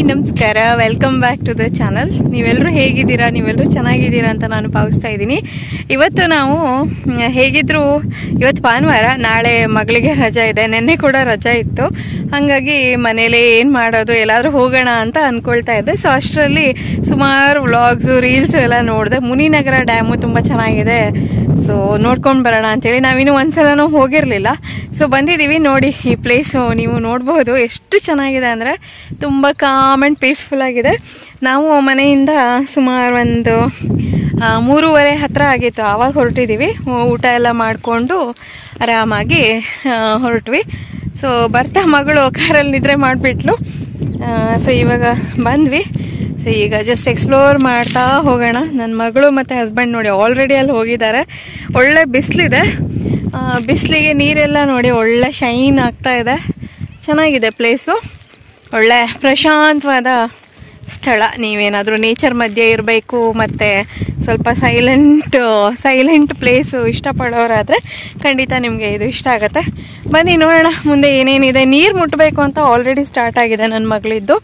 ನಮಸ್ಕಾರ, welcome back to the channel. ನೀವೆಲ್ಲರೂ ಹೇಗಿದ್ದೀರಾ? ನೀವೆಲ್ಲರೂ ಚೆನ್ನಾಗಿದ್ದೀರಾ ಅಂತ ನಾನು ಭಾವಿಸ್ತಾ ಇದ್ದೀನಿ. ಇವತ್ತು ನಾವು ಹೇಗಿದ್ರು ಇವತ್ತು ಭಾನುವಾರ, ನಾಳೆ ಮಗಳಿಗೆ ರಜಾ ಇದೆ. ನೆನ್ನೆ ಕೂಡ ರಜಾ ಇತ್ತು. ಹಾಗಾಗಿ ಮನೇಲಿ ಏನು ಮಾಡೋದು, ಎಲ್ಲಾದರೂ ಹೋಗೋಣ ಅಂತ ಅಂದ್ಕೊಳ್ತಾ ಇದ್ದೆ. ಸೊ ಅಷ್ಟರಲ್ಲಿ ಸುಮಾರು ವ್ಲಾಗ್ಸು, ರೀಲ್ಸು ಎಲ್ಲ ನೋಡಿದೆ. ಮುನಿನಗರ ಡ್ಯಾಮು ತುಂಬ ಚೆನ್ನಾಗಿದೆ, ಸೊ ನೋಡ್ಕೊಂಡು ಬರೋಣ ಅಂತೇಳಿ. ನಾವಿನ್ನೂ ಒಂದ್ಸಲನೂ ಹೋಗಿರಲಿಲ್ಲ. ಸೊ ಬಂದಿದ್ದೀವಿ. ನೋಡಿ ಈ ಪ್ಲೇಸು ನೀವು ನೋಡ್ಬೋದು ಎಷ್ಟು ಚೆನ್ನಾಗಿದೆ ಅಂದರೆ ತುಂಬ ಕಾಮ್ ಆ್ಯಂಡ್ ಪೀಸ್ಫುಲ್ ಆಗಿದೆ. ನಾವು ಮನೆಯಿಂದ ಸುಮಾರು ಒಂದು 3:30 ಹತ್ರ ಆಗಿತ್ತು, ಆವಾಗ ಹೊರಟಿದ್ದೀವಿ. ಊಟ ಎಲ್ಲ ಮಾಡಿಕೊಂಡು ಆರಾಮಾಗಿ ಹೊರಟ್ವಿ. ಸೊ ಬರ್ತಾ ಮಗಳು ಕಾರಲ್ಲಿ ನಿದ್ರೆ ಮಾಡಿಬಿಟ್ಲು. ಸೊ ಇವಾಗ ಬಂದ್ವಿ. ಸೊ ಈಗ ಜಸ್ಟ್ ಎಕ್ಸ್ಪ್ಲೋರ್ ಮಾಡ್ತಾ ಹೋಗೋಣ. ನನ್ನ ಮಗಳು ಮತ್ತು ಹಸ್ಬೆಂಡ್ ನೋಡಿ ಆಲ್ರೆಡಿ ಅಲ್ಲಿ ಹೋಗಿದ್ದಾರೆ. ಒಳ್ಳೆ ಬಿಸಿಲಿದೆ, ಬಿಸಿಲಿಗೆ ನೀರೆಲ್ಲ ನೋಡಿ ಒಳ್ಳೆ ಶೈನ್ ಆಗ್ತಾ ಇದೆ. ಚೆನ್ನಾಗಿದೆ ಪ್ಲೇಸು, ಒಳ್ಳೆ ಪ್ರಶಾಂತವಾದ ಸ್ಥಳ. ನೀವೇನಾದರೂ ನೇಚರ್ ಮಧ್ಯೆ ಇರಬೇಕು ಮತ್ತು ಸ್ವಲ್ಪ ಸೈಲೆಂಟ್ ಪ್ಲೇಸು ಇಷ್ಟಪಡೋರಾದರೆ ಖಂಡಿತ ನಿಮಗೆ ಇದು ಇಷ್ಟ ಆಗುತ್ತೆ. ಬನ್ನಿ ನೋಡೋಣ ಮುಂದೆ ಏನೇನಿದೆ. ನೀರು ಮುಟ್ಟಬೇಕು ಅಂತ ಆಲ್ರೆಡಿ ಸ್ಟಾರ್ಟ್ ಆಗಿದೆ ನನ್ನ ಮಗಳಿದ್ದು.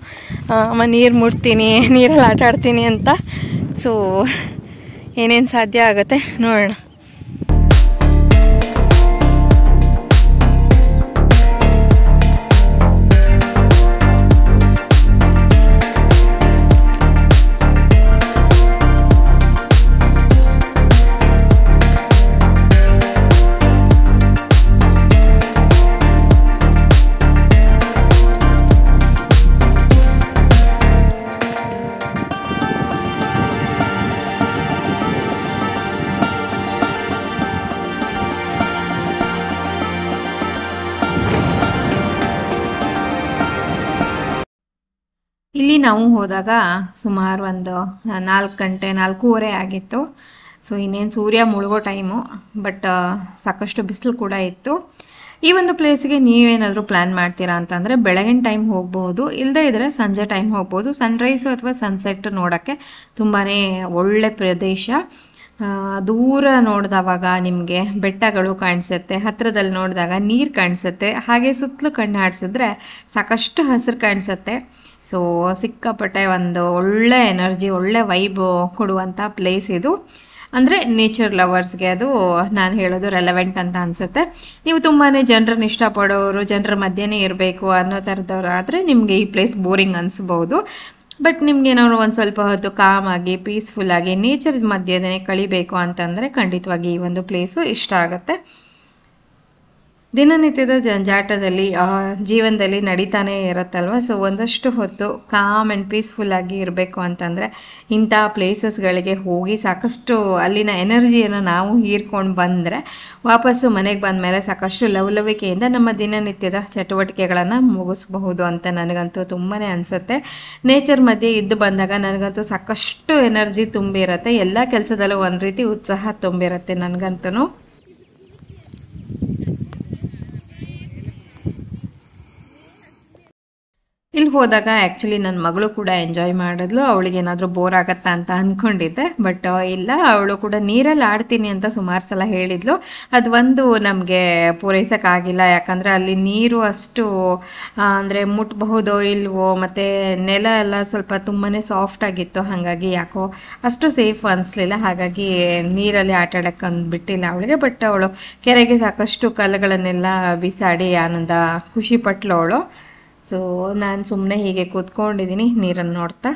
ನೀರು ಮುಟ್ತೀನಿ, ನೀರಲ್ಲಿ ಆಟ ಆಡ್ತೀನಿ ಅಂತ. ಸೊ ಏನೇನು ಸಾಧ್ಯ ಆಗುತ್ತೆ ನೋಡೋಣ. ಇಲ್ಲಿ ನಾವು ಹೋದಾಗ ಸುಮಾರು ಒಂದು 4 ಗಂಟೆ 4:15 ಆಗಿತ್ತು. ಸೊ ಇನ್ನೇನು ಸೂರ್ಯ ಮುಳುಗೋ ಟೈಮು, ಬಟ್ ಸಾಕಷ್ಟು ಬಿಸಿಲು ಕೂಡ ಇತ್ತು. ಈ ಒಂದು ಪ್ಲೇಸಿಗೆ ನೀವೇನಾದರೂ ಪ್ಲ್ಯಾನ್ ಮಾಡ್ತೀರಾ ಅಂತಂದರೆ ಬೆಳಗಿನ ಟೈಮ್ ಹೋಗ್ಬೋದು, ಇಲ್ಲದೇ ಇದ್ದರೆ ಸಂಜೆ ಟೈಮ್ ಹೋಗ್ಬೋದು. ಸನ್ರೈಸು ಅಥವಾ ಸನ್ಸೆಟ್ ನೋಡೋಕ್ಕೆ ತುಂಬಾ ಒಳ್ಳೆ ಪ್ರದೇಶ. ದೂರ ನೋಡಿದವಾಗ ನಿಮಗೆ ಬೆಟ್ಟಗಳು ಕಾಣಿಸುತ್ತೆ, ಹತ್ತಿರದಲ್ಲಿ ನೋಡಿದಾಗ ನೀರು ಕಾಣಿಸುತ್ತೆ, ಹಾಗೆ ಸುತ್ತಲೂ ಕಣ್ಣು ಆಡಿಸಿದ್ರೆ ಸಾಕಷ್ಟು ಹಸಿರು ಕಾಣಿಸುತ್ತೆ. ಸೊ ಸಿಕ್ಕಾಪಟ್ಟೆ ಒಂದು ಒಳ್ಳೆ ಎನರ್ಜಿ, ಒಳ್ಳೆ ವೈಬ್ ಕೊಡುವಂಥ ಪ್ಲೇಸ್ ಇದು. ಅಂದರೆ ನೇಚರ್ ಲವರ್ಸ್ಗೆ ಅದು ನಾನು ಹೇಳೋದು ರೆಲೆವೆಂಟ್ ಅಂತ ಅನಿಸುತ್ತೆ. ನೀವು ತುಂಬಾ ಜನರನ್ನ ಇಷ್ಟಪಡೋರು, ಜನರ ಮಧ್ಯೆನೇ ಇರಬೇಕು ಅನ್ನೋ ಥರದವ್ರು ಆದರೆ ನಿಮಗೆ ಈ ಪ್ಲೇಸ್ ಬೋರಿಂಗ್ ಅನಿಸ್ಬೋದು. ಬಟ್ ನಿಮ್ಗೇನಾದ್ರು ಒಂದು ಸ್ವಲ್ಪ ಹೊತ್ತು ಕಾಮಾಗಿ ಪೀಸ್ಫುಲ್ಲಾಗಿ ನೇಚರ್ ಮಧ್ಯೆನೇ ಕಳಿಬೇಕು ಅಂತಂದರೆ ಖಂಡಿತವಾಗಿ ಈ ಒಂದು ಪ್ಲೇಸು ಇಷ್ಟ ಆಗುತ್ತೆ. ದಿನನಿತ್ಯದ ಜಂಜಾಟದಲ್ಲಿ ಜೀವನದಲ್ಲಿ ನಡೀತಾನೆ ಇರುತ್ತಲ್ವ. ಸೊ ಒಂದಷ್ಟು ಹೊತ್ತು ಕಾಮ್ ಆ್ಯಂಡ್ ಪೀಸ್ಫುಲ್ಲಾಗಿ ಇರಬೇಕು ಅಂತಂದರೆ ಇಂಥ ಪ್ಲೇಸಸ್ಗಳಿಗೆ ಹೋಗಿ ಸಾಕಷ್ಟು ಅಲ್ಲಿನ ಎನರ್ಜಿಯನ್ನು ನಾವು ಹೀರ್ಕೊಂಡು ಬಂದರೆ ವಾಪಸ್ಸು ಮನೆಗೆ ಬಂದ ಮೇಲೆ ಸಾಕಷ್ಟು ಲವಲವಿಕೆಯಿಂದ ನಮ್ಮ ದಿನನಿತ್ಯದ ಚಟುವಟಿಕೆಗಳನ್ನು ಮುಗಿಸಬಹುದು ಅಂತ ನನಗಂತೂ ತುಂಬಾ ಅನಿಸುತ್ತೆ. ನೇಚರ್ ಮಧ್ಯೆ ಇದ್ದು ಬಂದಾಗ ನನಗಂತೂ ಸಾಕಷ್ಟು ಎನರ್ಜಿ ತುಂಬಿರುತ್ತೆ. ಎಲ್ಲ ಕೆಲಸದಲ್ಲೂ ಒಂದು ರೀತಿ ಉತ್ಸಾಹ ತುಂಬಿರುತ್ತೆ ನನಗಂತೂ. ಇಲ್ಲಿ ಹೋದಾಗ ಆ್ಯಕ್ಚುಲಿ ನನ್ನ ಮಗಳು ಕೂಡ ಎಂಜಾಯ್ ಮಾಡಿದ್ಲು. ಅವಳಿಗೇನಾದರೂ ಬೋರ್ ಆಗತ್ತಾ ಅಂತ ಅಂದ್ಕೊಂಡಿದ್ದೆ, ಬಟ್ ಇಲ್ಲ, ಅವಳು ಕೂಡ ನೀರಲ್ಲಿ ಆಡ್ತೀನಿ ಅಂತ ಸುಮಾರು ಸಲ ಹೇಳಿದ್ಲು. ಅದು ಒಂದು ನಮಗೆ ಪೂರೈಸೋಕ್ಕಾಗಿಲ್ಲ, ಯಾಕಂದರೆ ಅಲ್ಲಿ ನೀರು ಅಷ್ಟು ಅಂದರೆ ಮುಟ್ಟಬಹುದೋ ಇಲ್ವೋ, ಮತ್ತು ನೆಲ ಎಲ್ಲ ಸ್ವಲ್ಪ ತುಂಬಾ ಸಾಫ್ಟ್ ಆಗಿತ್ತು. ಹಾಗಾಗಿ ಯಾಕೋ ಅಷ್ಟು ಸೇಫ್ ಅನಿಸ್ಲಿಲ್ಲ. ಹಾಗಾಗಿ ನೀರಲ್ಲಿ ಆಟ ಆಡೋಕ್ಕೆ ಬಿಟ್ಟಿಲ್ಲ ಅವಳಿಗೆ. ಬಟ್ ಅವಳು ಕೆರೆಗೆ ಸಾಕಷ್ಟು ಕಲ್ಲುಗಳನ್ನೆಲ್ಲ ಬಿಸಾಡಿ ಆನಂದ ಖುಷಿ ಪಟ್ಲು ಅವಳು. ಸೊ ನಾನು ಸುಮ್ಮನೆ ಹೀಗೆ ಕೂತ್ಕೊಂಡಿದ್ದೀನಿ ನೀರನ್ನು ನೋಡ್ತಾ.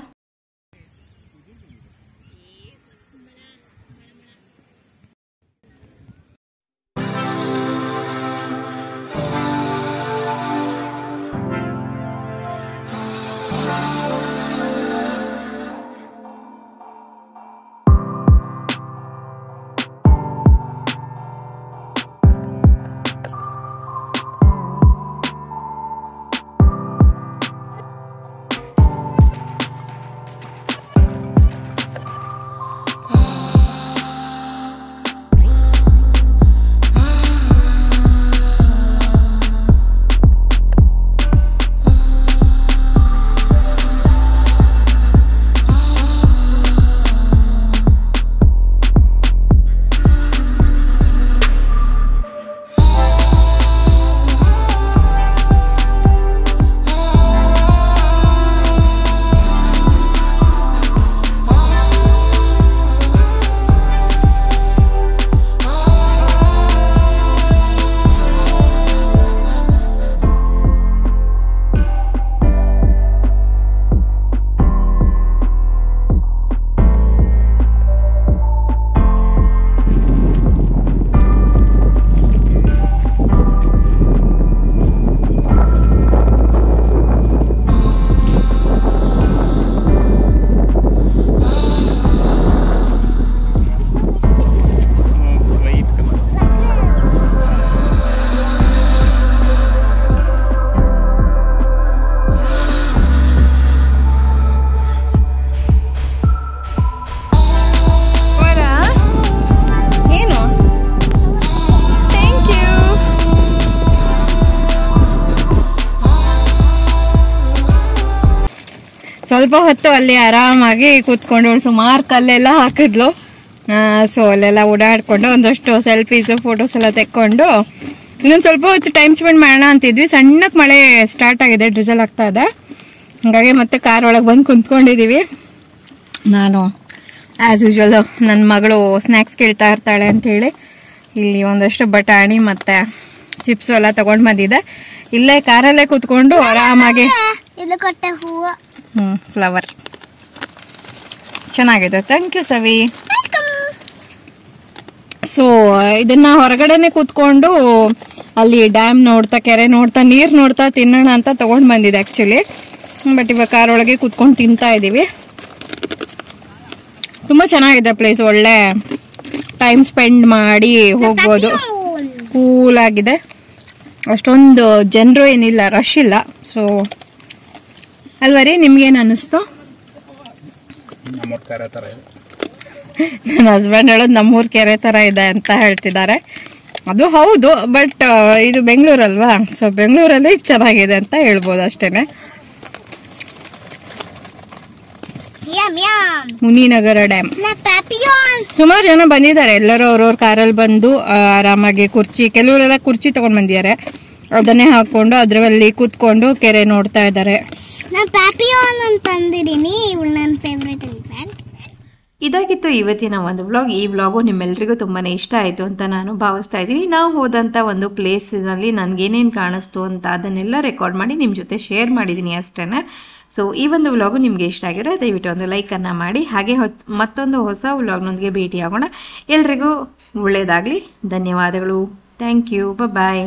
ಸ್ವಲ್ಪ ಹೊತ್ತು ಅಲ್ಲಿ ಆರಾಮಾಗಿ ಕೂತ್ಕೊಂಡು ಸುಮಾರು ಕಲ್ಲೆಲ್ಲ ಹಾಕಿದ್ಲು. ಸೊ ಅಲ್ಲೆಲ್ಲ ಓಡಾಡ್ಕೊಂಡು ಒಂದಷ್ಟು ಸೆಲ್ಫೀಸು ಫೋಟೋಸ್ ಎಲ್ಲ ತೆಕ್ಕೊಂಡು ಇನ್ನೊಂದು ಸ್ವಲ್ಪ ಹೊತ್ತು ಟೈಮ್ ಸ್ಪೆಂಡ್ ಮಾಡೋಣ ಅಂತಿದ್ವಿ. ಸಣ್ಣಕ್ಕೆ ಮಳೆ ಸ್ಟಾರ್ಟ್ ಆಗಿದೆ, ಡ್ರಿಸಲ್ ಆಗ್ತಾ ಇದೆ. ಹಾಗಾಗಿ ಮತ್ತೆ ಕಾರ್ ಒಳಗೆ ಬಂದು ಕುಂತ್ಕೊಂಡಿದ್ದೀವಿ. ನಾನು ಆ್ಯಸ್ ಯೂಶುವಲ್ ನನ್ನ ಮಗಳು ಸ್ನ್ಯಾಕ್ಸ್ ಕೇಳ್ತಾ ಇರ್ತಾಳೆ ಅಂಥೇಳಿ ಇಲ್ಲಿ ಒಂದಷ್ಟು ಬಟಾಣಿ ಮತ್ತು ಚಿಪ್ಸು ಎಲ್ಲ ತೊಗೊಂಡು ಬಂದಿದ್ದೆ. ಇಲ್ಲೇ ಕಾರಲ್ಲೇ ಕೂತ್ಕೊಂಡು ಆರಾಮಾಗಿ ಫ್ಲವರ್ ಚೆನ್ನಾಗಿದೆ. Thank you Savi. ಸೊ ಇದನ್ನ ಹೊರಗಡೆನೆ ಕೂತ್ಕೊಂಡು ಅಲ್ಲಿ ಡ್ಯಾಮ್ ನೋಡ್ತಾ, ಕೆರೆ ನೋಡ್ತಾ, ನೀರು ನೋಡ್ತಾ ತಿನ್ನೋಣ ಅಂತ ತಗೊಂಡು ಬಂದಿದೆ ಆ್ಯಕ್ಚುಲಿ. ಬಟ್ ಇವಾಗ ಕಾರ್ ಒಳಗೆ ಕೂತ್ಕೊಂಡು ತಿಂತಾ ಇದ್ದೀವಿ. ತುಂಬ ಚೆನ್ನಾಗಿದೆ ಪ್ಲೇಸ್, ಒಳ್ಳೆ ಟೈಮ್ ಸ್ಪೆಂಡ್ ಮಾಡಿ ಹೋಗ್ಬೋದು. ಕೂಲ್ ಆಗಿದೆ, ಅಷ್ಟೊಂದು ಜನರು ಏನಿಲ್ಲ, ರಶ್ ಇಲ್ಲ. ಸೊ ಅಲ್ವಾ ರೀ, ನಿಮ್ಗೇನು ಅನ್ನಿಸ್ತು? ನನ್ನ ಹಸ್ಬೆಂಡ್ ಹೇಳೋದು ನಮ್ಮೂರ್ ಕೆರೆ ಥರ ಇದೆ ಅಂತ ಹೇಳ್ತಿದ್ದಾರೆ. ಅದು ಹೌದು, ಬಟ್ ಇದು ಬೆಂಗಳೂರಲ್ವಾ, ಸೊ ಬೆಂಗಳೂರಲ್ಲಿ ಚೆನ್ನಾಗಿದೆ ಅಂತ ಹೇಳ್ಬೋದು ಅಷ್ಟೇನೆ. ಮುನಿನಗರ ಡ್ಯಾಮ್ ಸುಮಾರು ಜನ ಬಂದಿದ್ದಾರೆ. ಎಲ್ಲರೂ ಅವ್ರವ್ರ ಕಾರಲ್ಲಿ ಬಂದು ಆರಾಮಾಗಿ ಕೆಲವರೆಲ್ಲ ಕುರ್ಚಿ ತಗೊಂಡ್ ಬಂದಿದ್ದಾರೆ. ಅದನ್ನೇ ಹಾಕೊಂಡು ಅದರಲ್ಲಿ ಕೂತ್ಕೊಂಡು ಕೆರೆ ನೋಡ್ತಾ ಇದ್ದಾರೆ. ಇದಾಗಿತ್ತು ಇವತ್ತಿನ ಒಂದು ವ್ಲಾಗ್. ಈ ವ್ಲಾಗು ನಿಮ್ಮೆಲ್ಲರಿಗೂ ತುಂಬಾನೇ ಇಷ್ಟ ಆಯಿತು ಅಂತ ನಾನು ಭಾವಿಸ್ತಾ ಇದ್ದೀನಿ. ನಾವು ಹೋದಂಥ ಒಂದು ಪ್ಲೇಸಿನಲ್ಲಿ ನನಗೇನೇನು ಕಾಣಿಸ್ತು ಅಂತ ಅದನ್ನೆಲ್ಲ ರೆಕಾರ್ಡ್ ಮಾಡಿ ನಿಮ್ಮ ಜೊತೆ ಶೇರ್ ಮಾಡಿದ್ದೀನಿ ಅಷ್ಟೇ. ಸೊ ಈ ಒಂದು ವ್ಲಾಗು ನಿಮಗೆ ಇಷ್ಟ ಆಗಿದ್ರೆ ದಯವಿಟ್ಟು ಒಂದು ಲೈಕನ್ನು ಮಾಡಿ. ಹಾಗೆ ಮತ್ತೊಂದು ಹೊಸ ವ್ಲಾಗ್ನೊಂದಿಗೆ ಭೇಟಿಯಾಗೋಣ. ಎಲ್ರಿಗೂ ಒಳ್ಳೆಯದಾಗಲಿ. ಧನ್ಯವಾದಗಳು. Thank you. ಬಾಯ್.